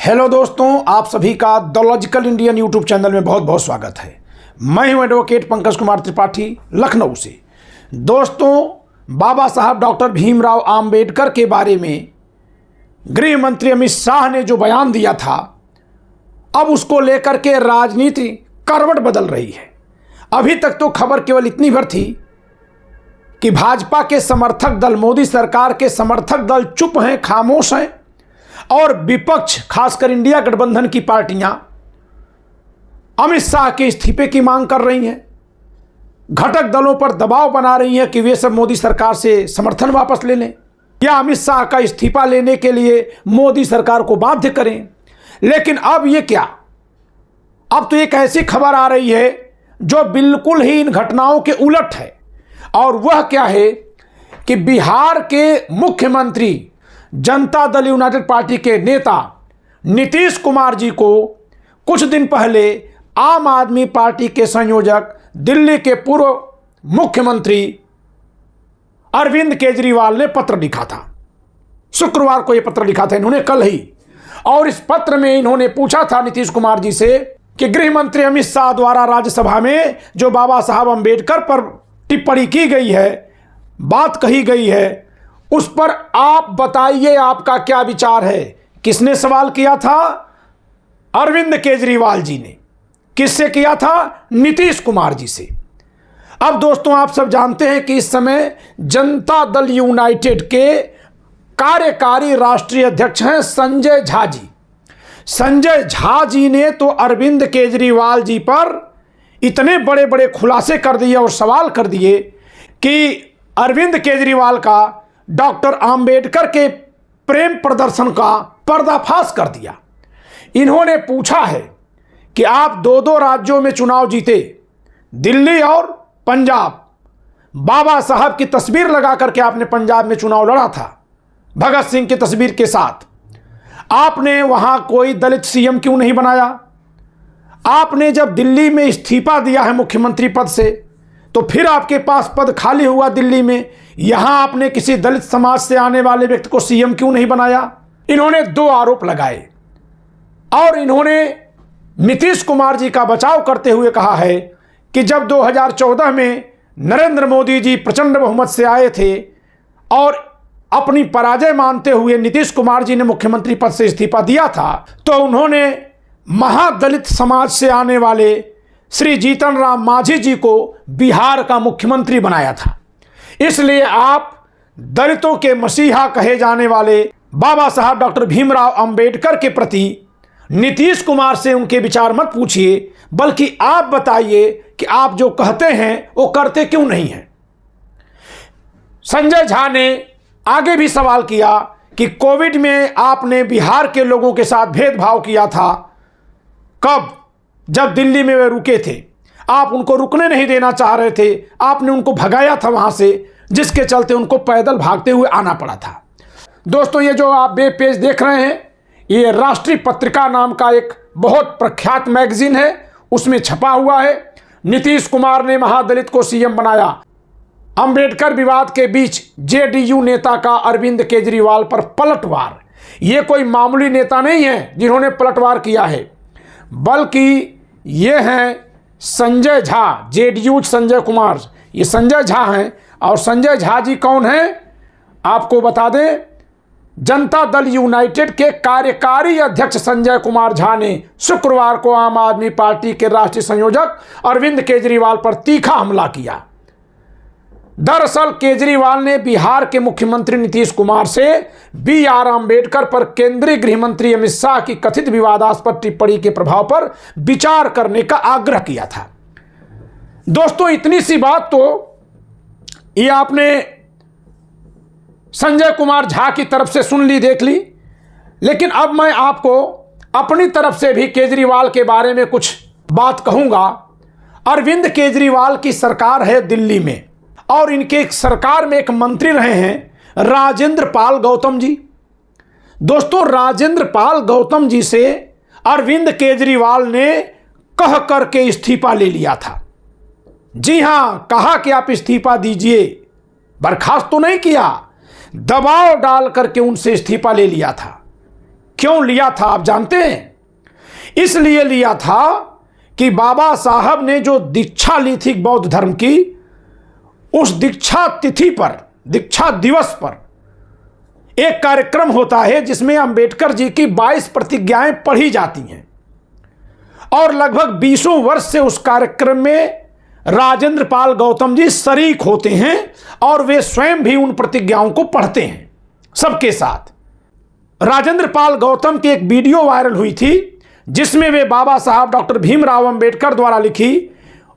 Hello दोस्तों, आप सभी का the logical Indian YouTube channel में बहुत बहुत स्वागत है। मैं हूं एडवोकेट पंकज कुमार त्रिपाठी, लखनऊ से। दोस्तों, बाबा साहब डॉक्टर भीमराव आम्बेडकर के बारे में गृह मंत्री अमित शाह ने जो बयान दिया था, अब उसको लेकर के राजनीति करवट बदल रही है। अभी तक तो खबर केवल इतनी भर थी कि भाजपा के समर्थक दल, मोदी सरकार के समर्थक दल चुप हैं, खामोश हैं, और विपक्ष खासकर इंडिया गठबंधन की पार्टियां अमित शाह के इस्तीफे की मांग कर रही हैं, घटक दलों पर दबाव बना रही हैं कि वे सब मोदी सरकार से समर्थन वापस ले लें या अमित शाह का इस्तीफा लेने के लिए मोदी सरकार को बाध्य करें। लेकिन अब ये क्या, अब तो एक ऐसी खबर आ रही है जो बिल्कुल ही इन घटनाओं के उलट है। और वह क्या है कि बिहार के मुख्यमंत्री, जनता दल यूनाइटेड पार्टी के नेता नीतीश कुमार जी को कुछ दिन पहले आम आदमी पार्टी के संयोजक, दिल्ली के पूर्व मुख्यमंत्री अरविंद केजरीवाल ने पत्र लिखा था। शुक्रवार को यह पत्र लिखा था इन्होंने, कल ही। और इस पत्र में इन्होंने पूछा था नीतीश कुमार जी से कि गृह मंत्री अमित शाह द्वारा राज्यसभा में जो बाबा साहब अम्बेडकर पर टिप्पणी की गई है, बात कही गई है, उस पर आप बताइए आपका क्या विचार है। किसने सवाल किया था? अरविंद केजरीवाल जी ने। किससे किया था? नीतीश कुमार जी से। अब दोस्तों, आप सब जानते हैं कि इस समय जनता दल यूनाइटेड के कार्यकारी राष्ट्रीय अध्यक्ष हैं संजय झा जी। संजय झा जी ने तो अरविंद केजरीवाल जी पर इतने बड़े बड़े खुलासे कर दिए और सवाल कर दिए कि अरविंद केजरीवाल का डॉक्टर आम्बेडकर के प्रेम प्रदर्शन का पर्दाफाश कर दिया। इन्होंने पूछा है कि आप दो राज्यों में चुनाव जीते, दिल्ली और पंजाब। बाबा साहब की तस्वीर लगा करके आपने पंजाब में चुनाव लड़ा था, भगत सिंह की तस्वीर के साथ। आपने वहां कोई दलित सीएम क्यों नहीं बनाया? आपने जब दिल्ली में इस्तीफा दिया है मुख्यमंत्री पद से, तो फिर आपके पास पद खाली हुआ दिल्ली में, यहां आपने किसी दलित समाज से आने वाले व्यक्ति को सीएम क्यों नहीं बनाया? इन्होंने दो आरोप लगाए और इन्होंने नीतीश कुमार जी का बचाव करते हुए कहा है कि जब 2014 में नरेंद्र मोदी जी प्रचंड बहुमत से आए थे और अपनी पराजय मानते हुए नीतीश कुमार जी ने मुख्यमंत्री पद से इस्तीफा दिया था, तो उन्होंने महादलित समाज से आने वाले श्री जीतन राम मांझी जी को बिहार का मुख्यमंत्री बनाया था। इसलिए आप दलितों के मसीहा कहे जाने वाले बाबा साहब डॉक्टर भीमराव अंबेडकर के प्रति नीतीश कुमार से उनके विचार मत पूछिए, बल्कि आप बताइए कि आप जो कहते हैं वो करते क्यों नहीं हैं। संजय झा ने आगे भी सवाल किया कि कोविड में आपने बिहार के लोगों के साथ भेदभाव किया था। कब? जब दिल्ली में वे रुके थे, आप उनको रुकने नहीं देना चाह रहे थे, आपने उनको भगाया था वहां से, जिसके चलते उनको पैदल भागते हुए आना पड़ा था। दोस्तों, ये जो आप वेब पेज देख रहे हैं, ये राष्ट्रीय पत्रिका नाम का एक बहुत प्रख्यात मैगजीन है, उसमें छपा हुआ है। नीतीश कुमार ने महादलित को सीएम बनाया। अंबेडकर विवाद के बीच जेडीयू नेता का अरविंद केजरीवाल पर पलटवार। ये कोई मामूली नेता नहीं है जिन्होंने पलटवार किया है, बल्कि ये हैं संजय झा, जेडीयू संजय कुमार। ये संजय झा हैं। और संजय झा जी कौन हैं आपको बता दें, जनता दल यूनाइटेड के कार्यकारी अध्यक्ष संजय कुमार झा ने शुक्रवार को आम आदमी पार्टी के राष्ट्रीय संयोजक अरविंद केजरीवाल पर तीखा हमला किया। दरअसल केजरीवाल ने बिहार के मुख्यमंत्री नीतीश कुमार से BR अम्बेडकर पर केंद्रीय गृह मंत्री अमित शाह की कथित विवादास्पद टिप्पणी के प्रभाव पर विचार करने का आग्रह किया था। दोस्तों, इतनी सी बात तो ये आपने संजय कुमार झा की तरफ से सुन ली, देख ली। लेकिन अब मैं आपको अपनी तरफ से भी केजरीवाल के बारे में कुछ बात कहूंगा। अरविंद केजरीवाल की सरकार है दिल्ली में, और इनके सरकार में एक मंत्री रहे हैं राजेंद्र पाल गौतम जी। दोस्तों, राजेंद्र पाल गौतम जी से अरविंद केजरीवाल ने कह करके इस्तीफा ले लिया था। जी हां, कहा कि आप इस्तीफा दीजिए, बर्खास्त तो नहीं किया, दबाव डाल करके उनसे इस्तीफा ले लिया था। क्यों लिया था आप जानते हैं? इसलिए लिया था कि बाबा साहब ने जो दीक्षा ली थी बौद्ध धर्म की, उस दीक्षा तिथि पर, दीक्षा दिवस पर एक कार्यक्रम होता है जिसमें अंबेडकर जी की 22 प्रतिज्ञाएं पढ़ी जाती हैं और लगभग 20 वर्ष से उस कार्यक्रम में राजेंद्र पाल गौतम जी शरीक होते हैं और वे स्वयं भी उन प्रतिज्ञाओं को पढ़ते हैं सबके साथ। राजेंद्र पाल गौतम की एक वीडियो वायरल हुई थी जिसमें वे बाबा साहब डॉक्टर भीमराव अंबेडकर द्वारा लिखी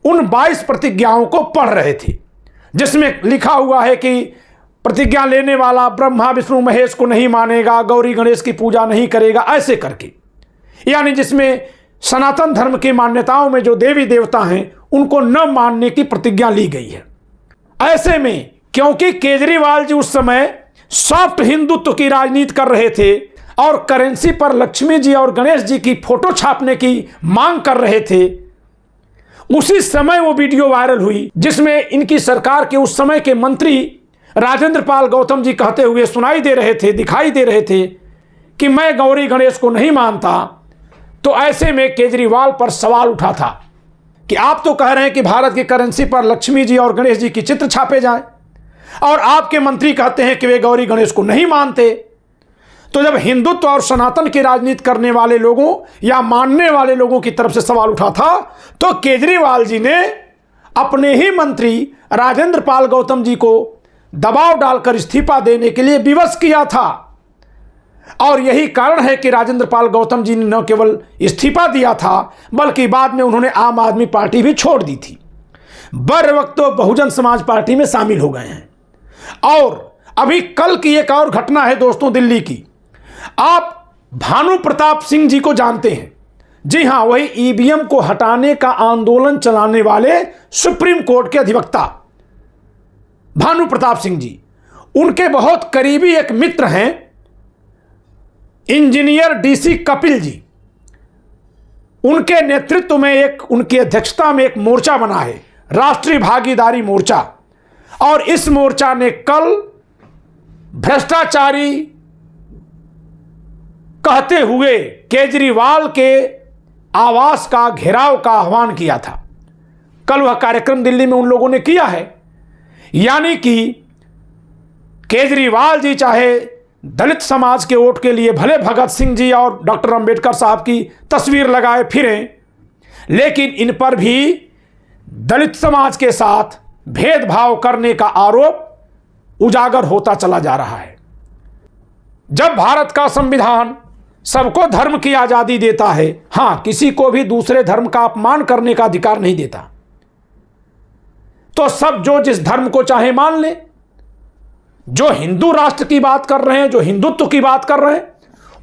उन 22 प्रतिज्ञाओं को पढ़ रहे थे, जिसमें लिखा हुआ है कि प्रतिज्ञा लेने वाला ब्रह्मा विष्णु महेश को नहीं मानेगा, गौरी गणेश की पूजा नहीं करेगा, ऐसे करके, यानी जिसमें सनातन धर्म की मान्यताओं में जो देवी देवता हैं उनको न मानने की प्रतिज्ञा ली गई है। ऐसे में क्योंकि केजरीवाल जी उस समय सॉफ्ट हिंदुत्व की राजनीति कर रहे थे और करेंसी पर लक्ष्मी जी और गणेश जी की फोटो छापने की मांग कर रहे थे, उसी समय वो वीडियो वायरल हुई जिसमें इनकी सरकार के उस समय के मंत्री राजेंद्र पाल गौतम जी कहते हुए सुनाई दे रहे थे, दिखाई दे रहे थे कि मैं गौरी गणेश को नहीं मानता। तो ऐसे में केजरीवाल पर सवाल उठा था कि आप तो कह रहे हैं कि भारत की करेंसी पर लक्ष्मी जी और गणेश जी की चित्र छापे जाएं और आपके मंत्री कहते हैं कि वे गौरी गणेश को नहीं मानते। तो जब हिंदुत्व और सनातन की राजनीति करने वाले लोगों या मानने वाले लोगों की तरफ से सवाल उठा था तो केजरीवाल जी ने अपने ही मंत्री राजेंद्र पाल गौतम जी को दबाव डालकर इस्तीफा देने के लिए विवश किया था। और यही कारण है कि राजेंद्र पाल गौतम जी ने न केवल इस्तीफा दिया था बल्कि बाद में उन्होंने आम आदमी पार्टी भी छोड़ दी थी। बर वक्त तो बहुजन समाज पार्टी में शामिल हो गए हैं। और अभी कल की एक और घटना है दोस्तों दिल्ली की। आप भानु प्रताप सिंह जी को जानते हैं? जी हां, वही ईवीएम को हटाने का आंदोलन चलाने वाले सुप्रीम कोर्ट के अधिवक्ता भानु प्रताप सिंह जी। उनके बहुत करीबी एक मित्र हैं इंजीनियर डीसी कपिल जी। उनके नेतृत्व में उनकी अध्यक्षता में एक मोर्चा बना है, राष्ट्रीय भागीदारी मोर्चा। और इस मोर्चा ने कल भ्रष्टाचारी कहते हुए केजरीवाल के आवास का घेराव का आह्वान किया था। कल वह कार्यक्रम दिल्ली में उन लोगों ने किया है। यानी कि केजरीवाल जी चाहे दलित समाज के वोट के लिए भले भगत सिंह जी और डॉक्टर अंबेडकर साहब की तस्वीर लगाए फिरें, लेकिन इन पर भी दलित समाज के साथ भेदभाव करने का आरोप उजागर होता चला जा रहा है। जब भारत का संविधान सबको धर्म की आजादी देता है, हां, किसी को भी दूसरे धर्म का अपमान करने का अधिकार नहीं देता, तो सब जो जिस धर्म को चाहे मान ले। जो हिंदू राष्ट्र की बात कर रहे हैं, जो हिंदुत्व की बात कर रहे हैं,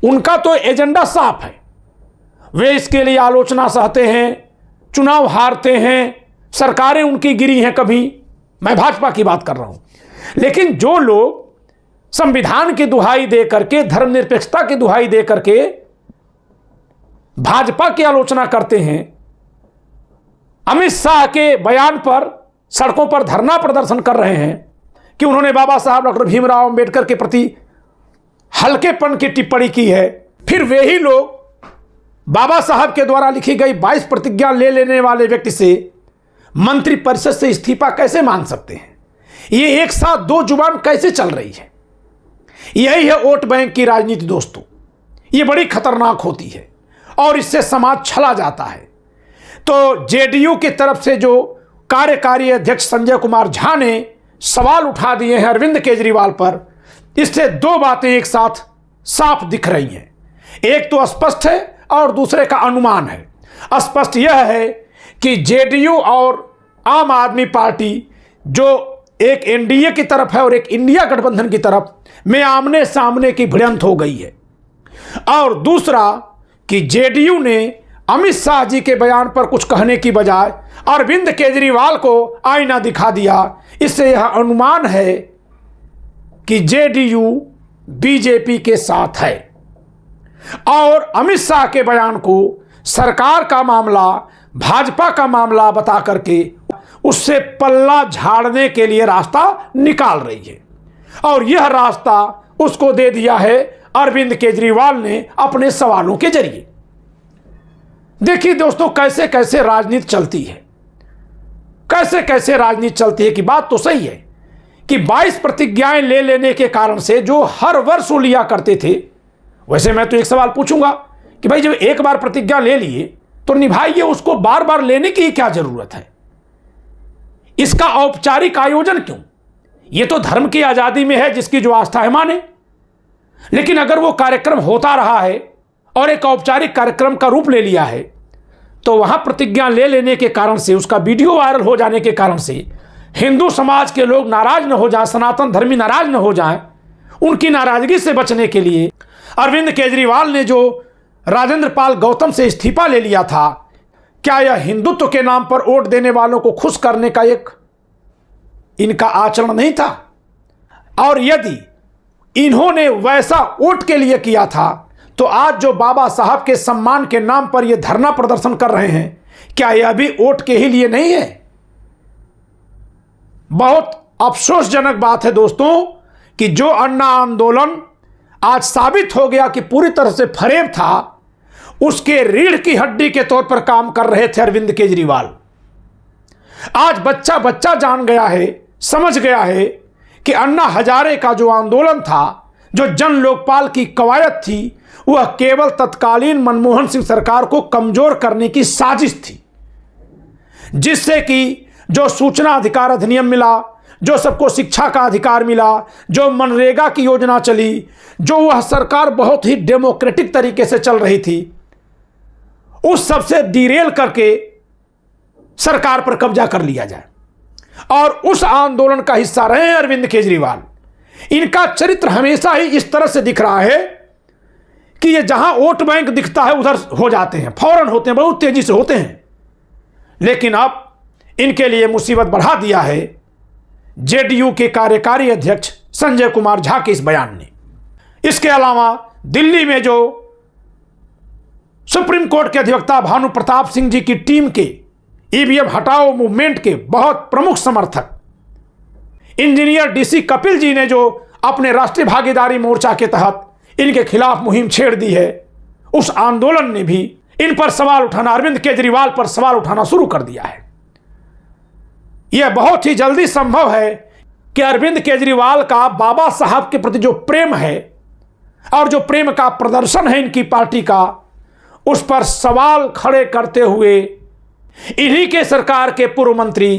उनका तो एजेंडा साफ है। वे इसके लिए आलोचना सहते हैं, चुनाव हारते हैं, सरकारें उनकी गिरी हैं कभी। मैं भाजपा की बात कर रहा हूं। लेकिन जो लोग संविधान की दुहाई दे करके, धर्मनिरपेक्षता की दुहाई दे करके भाजपा की आलोचना करते हैं, अमित शाह के बयान पर सड़कों पर धरना प्रदर्शन कर रहे हैं कि उन्होंने बाबा साहब डॉक्टर भीमराव अंबेडकर के प्रति हल्केपन की टिप्पणी की है, फिर वे ही लोग बाबा साहब के द्वारा लिखी गई 22 प्रतिज्ञा ले लेने वाले व्यक्ति से मंत्रिपरिषद से इस्तीफा कैसे मांग सकते हैं? ये एक साथ दो जुबान कैसे चल रही है? यही है वोट बैंक की राजनीति दोस्तों। ये बड़ी खतरनाक होती है और इससे समाज छला जाता है। तो जेडीयू की तरफ से जो कार्यकारी अध्यक्ष संजय कुमार झा ने सवाल उठा दिए हैं अरविंद केजरीवाल पर, इससे दो बातें एक साथ साफ दिख रही हैं। एक तो स्पष्ट है और दूसरे का अनुमान है। स्पष्ट यह है कि जेडीयू और आम आदमी पार्टी जो एक एनडीए की तरफ है और एक इंडिया गठबंधन की तरफ में आमने सामने की भिड़ंत हो गई है। और दूसरा कि जेडीयू ने अमित शाह जी के बयान पर कुछ कहने की बजाय अरविंद केजरीवाल को आईना दिखा दिया। इससे यह अनुमान है कि जेडीयू बीजेपी के साथ है और अमित शाह के बयान को सरकार का मामला, भाजपा का मामला बता करके उससे पल्ला झाड़ने के लिए रास्ता निकाल रही है। और यह रास्ता उसको दे दिया है अरविंद केजरीवाल ने अपने सवालों के जरिए। देखिए दोस्तों, कैसे कैसे राजनीति चलती है, कैसे कैसे राजनीति चलती है। कि बात तो सही है कि 22 प्रतिज्ञाएं ले लेने के कारण से जो हर वर्ष वो लिया करते थे, वैसे मैं तो एक सवाल पूछूंगा कि भाई जब एक बार प्रतिज्ञा ले लिए तो निभाइए, उसको बार बार लेने की क्या जरूरत है? इसका औपचारिक आयोजन क्यों? यह तो धर्म की आजादी में है, जिसकी जो आस्था है माने। लेकिन अगर वो कार्यक्रम होता रहा है और एक औपचारिक कार्यक्रम का रूप ले लिया है, तो वहां प्रतिज्ञा ले लेने के कारण से, उसका वीडियो वायरल हो जाने के कारण से हिंदू समाज के लोग नाराज न हो जाएं, सनातन धर्मी नाराज न हो जाएं, उनकी नाराजगी से बचने के लिए अरविंद केजरीवाल ने जो राजेंद्र पाल गौतम से इस्तीफा ले लिया था, क्या यह हिंदुत्व के नाम पर वोट देने वालों को खुश करने का एक इनका आचरण नहीं था? और यदि इन्होंने वैसा वोट के लिए किया था, तो आज जो बाबा साहब के सम्मान के नाम पर यह धरना प्रदर्शन कर रहे हैं, क्या यह भी वोट के ही लिए नहीं है? बहुत अफसोसजनक बात है दोस्तों कि जो अन्ना आंदोलन आज साबित हो गया कि पूरी तरह से फरेब था, उसके रीढ़ की हड्डी के तौर पर काम कर रहे थे अरविंद केजरीवाल। आज बच्चा बच्चा जान गया है, समझ गया है कि अन्ना हजारे का जो आंदोलन था, जो जन लोकपाल की कवायद थी, वह केवल तत्कालीन मनमोहन सिंह सरकार को कमजोर करने की साजिश थी, जिससे कि जो सूचना अधिकार अधिनियम मिला, जो सबको शिक्षा का अधिकार मिला, जो मनरेगा की योजना चली, जो वह सरकार बहुत ही डेमोक्रेटिक तरीके से चल रही थी, उस सबसे डिरेल करके सरकार पर कब्जा कर लिया जाए। और उस आंदोलन का हिस्सा रहे हैं अरविंद केजरीवाल। इनका चरित्र हमेशा ही इस तरह से दिख रहा है कि ये जहां वोट बैंक दिखता है उधर हो जाते हैं, फौरन होते हैं, बहुत तेजी से होते हैं। लेकिन अब इनके लिए मुसीबत बढ़ा दिया है जेडीयू के कार्यकारी अध्यक्ष संजय कुमार झा के इस बयान ने। इसके अलावा दिल्ली में जो सुप्रीम कोर्ट के अधिवक्ता भानु प्रताप सिंह जी की टीम के ईवीएम हटाओ मूवमेंट के बहुत प्रमुख समर्थक इंजीनियर डीसी कपिल जी ने जो अपने राष्ट्रीय भागीदारी मोर्चा के तहत इनके खिलाफ मुहिम छेड़ दी है, उस आंदोलन ने भी इन पर सवाल उठाना, अरविंद केजरीवाल पर सवाल उठाना शुरू कर दिया है। यह बहुत ही जल्दी संभव है कि अरविंद केजरीवाल का बाबा साहब के प्रति जो प्रेम है और जो प्रेम का प्रदर्शन है इनकी पार्टी का, उस पर सवाल खड़े करते हुए इन्हीं के सरकार के पूर्व मंत्री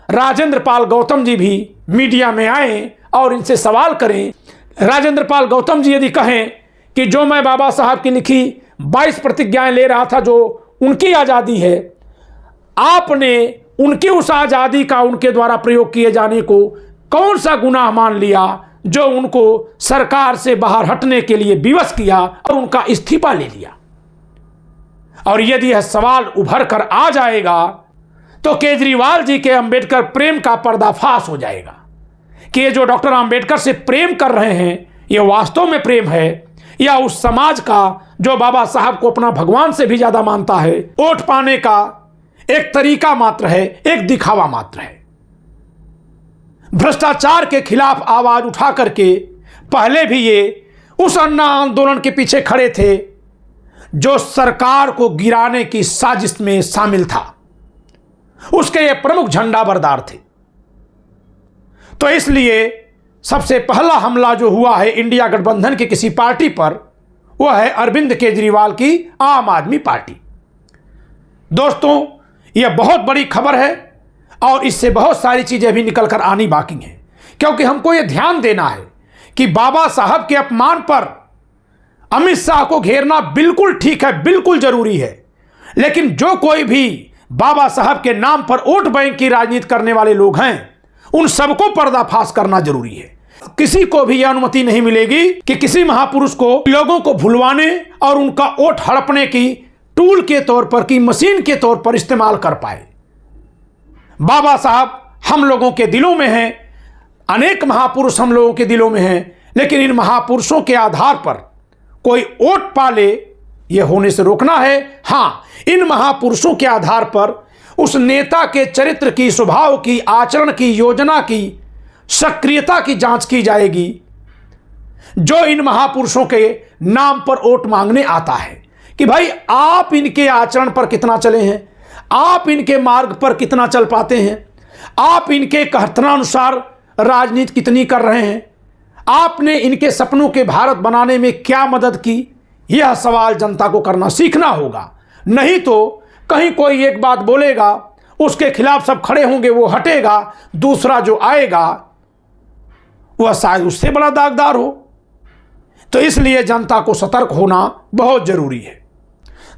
राजेंद्र पाल गौतम जी भी मीडिया में आए और इनसे सवाल करें। राजेंद्र पाल गौतम जी यदि कहें कि जो मैं बाबा साहब की लिखी 22 प्रतिज्ञाएं ले रहा था, जो उनकी आज़ादी है, आपने उनकी उस आज़ादी का उनके द्वारा प्रयोग किए जाने को कौन सा गुनाह मान लिया जो उनको सरकार से बाहर हटने के लिए विवश किया और उनका इस्तीफा ले लिया? और यदि यह सवाल उभर कर आ जाएगा तो केजरीवाल जी के अंबेडकर प्रेम का पर्दाफाश हो जाएगा कि ये जो डॉक्टर अंबेडकर से प्रेम कर रहे हैं, ये वास्तव में प्रेम है या उस समाज का जो बाबा साहब को अपना भगवान से भी ज्यादा मानता है, वोट पाने का एक तरीका मात्र है, एक दिखावा मात्र है। भ्रष्टाचार के खिलाफ आवाज उठा करके पहले भी ये उस अन्ना आंदोलन के पीछे खड़े थे जो सरकार को गिराने की साजिश में शामिल था, उसके ये प्रमुख झंडा बरदार थे। तो इसलिए सबसे पहला हमला जो हुआ है इंडिया गठबंधन की किसी पार्टी पर, वह है अरविंद केजरीवाल की आम आदमी पार्टी। दोस्तों, यह बहुत बड़ी खबर है और इससे बहुत सारी चीजें भी निकल कर आनी बाकी हैं, क्योंकि हमको यह ध्यान देना है कि बाबा साहब के अपमान पर अमित शाह को घेरना बिल्कुल ठीक है, बिल्कुल जरूरी है, लेकिन जो कोई भी बाबा साहब के नाम पर वोट बैंक की राजनीति करने वाले लोग हैं, उन सबको पर्दाफाश करना जरूरी है। किसी को भी यह अनुमति नहीं मिलेगी कि किसी महापुरुष को लोगों को भुलवाने और उनका वोट हड़पने की टूल के तौर पर, की मशीन के तौर पर इस्तेमाल कर पाए। बाबा साहब हम लोगों के दिलों में हैं, अनेक महापुरुष हम लोगों के दिलों में हैं, लेकिन इन महापुरुषों के आधार पर कोई वोट पाले यह होने से रोकना है। हाँ, इन महापुरुषों के आधार पर उस नेता के चरित्र की, स्वभाव की, आचरण की, योजना की, सक्रियता की जांच की जाएगी। जो इन महापुरुषों के नाम पर वोट मांगने आता है कि भाई आप इनके आचरण पर कितना चले हैं, आप इनके मार्ग पर कितना चल पाते हैं, आप इनके कथनानुसार राजनीति कितनी कर रहे हैं, आपने इनके सपनों के भारत बनाने में क्या मदद की। यह सवाल जनता को करना सीखना होगा। नहीं तो कहीं कोई एक बात बोलेगा, उसके खिलाफ सब खड़े होंगे, वो हटेगा, दूसरा जो आएगा वह शायद उससे बड़ा दागदार हो। तो इसलिए जनता को सतर्क होना बहुत जरूरी है।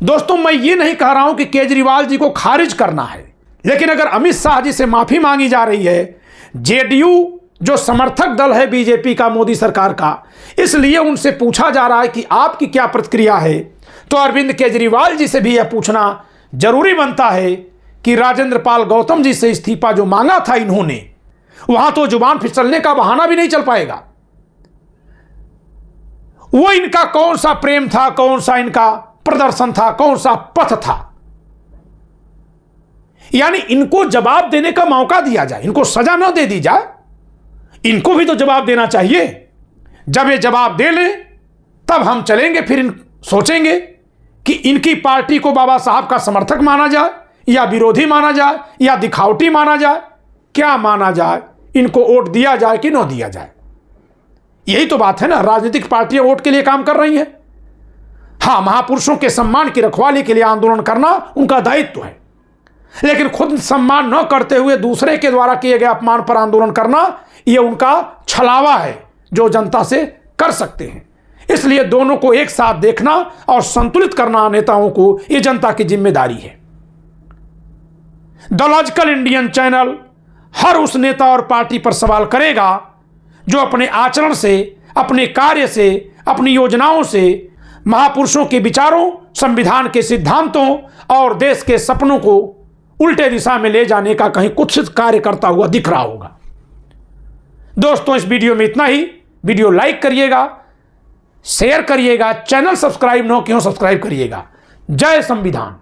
दोस्तों, मैं ये नहीं कह रहा हूं कि केजरीवाल जी को खारिज करना है, लेकिन अगर अमित शाह जी से माफी मांगी जा रही है, जेडीयू जो समर्थक दल है बीजेपी का, मोदी सरकार का, इसलिए उनसे पूछा जा रहा है कि आपकी क्या प्रतिक्रिया है, तो अरविंद केजरीवाल जी से भी यह पूछना जरूरी बनता है कि राजेंद्र पाल गौतम जी से इस्तीफा जो मांगा था इन्होंने, वहां तो जुबान फिसलने का बहाना भी नहीं चल पाएगा। वो इनका कौन सा प्रेम था, कौन सा इनका प्रदर्शन था, कौन सा पथ था, यानी इनको जवाब देने का मौका दिया जाए, इनको सजा न दे दी जाए, इनको भी तो जवाब देना चाहिए। जब ये जवाब दे ले तब हम चलेंगे, फिर सोचेंगे कि इनकी पार्टी को बाबा साहब का समर्थक माना जाए या विरोधी माना जाए या दिखावटी माना जाए, क्या माना जाए, इनको वोट दिया जाए कि न दिया जाए। यही तो बात है ना, राजनीतिक पार्टियां वोट के लिए काम कर रही हैं। हाँ, महापुरुषों के सम्मान की रखवाली के लिए आंदोलन करना उनका दायित्व है, लेकिन खुद सम्मान न करते हुए दूसरे के द्वारा किए गए अपमान पर आंदोलन करना, यह उनका छलावा है जो जनता से कर सकते हैं। इसलिए दोनों को एक साथ देखना और संतुलित करना नेताओं को, यह जनता की जिम्मेदारी है। द लॉजिकल इंडियन चैनल हर उस नेता और पार्टी पर सवाल करेगा जो अपने आचरण से, अपने कार्य से, अपनी योजनाओं से महापुरुषों के विचारों, संविधान के सिद्धांतों और देश के सपनों को उल्टे दिशा में ले जाने का कहीं कुछ कार्य करता हुआ दिख रहा होगा। दोस्तों, इस वीडियो में इतना ही। वीडियो लाइक करिएगा, शेयर करिएगा, चैनल सब्सक्राइब न किया सब्सक्राइब करिएगा। जय संविधान।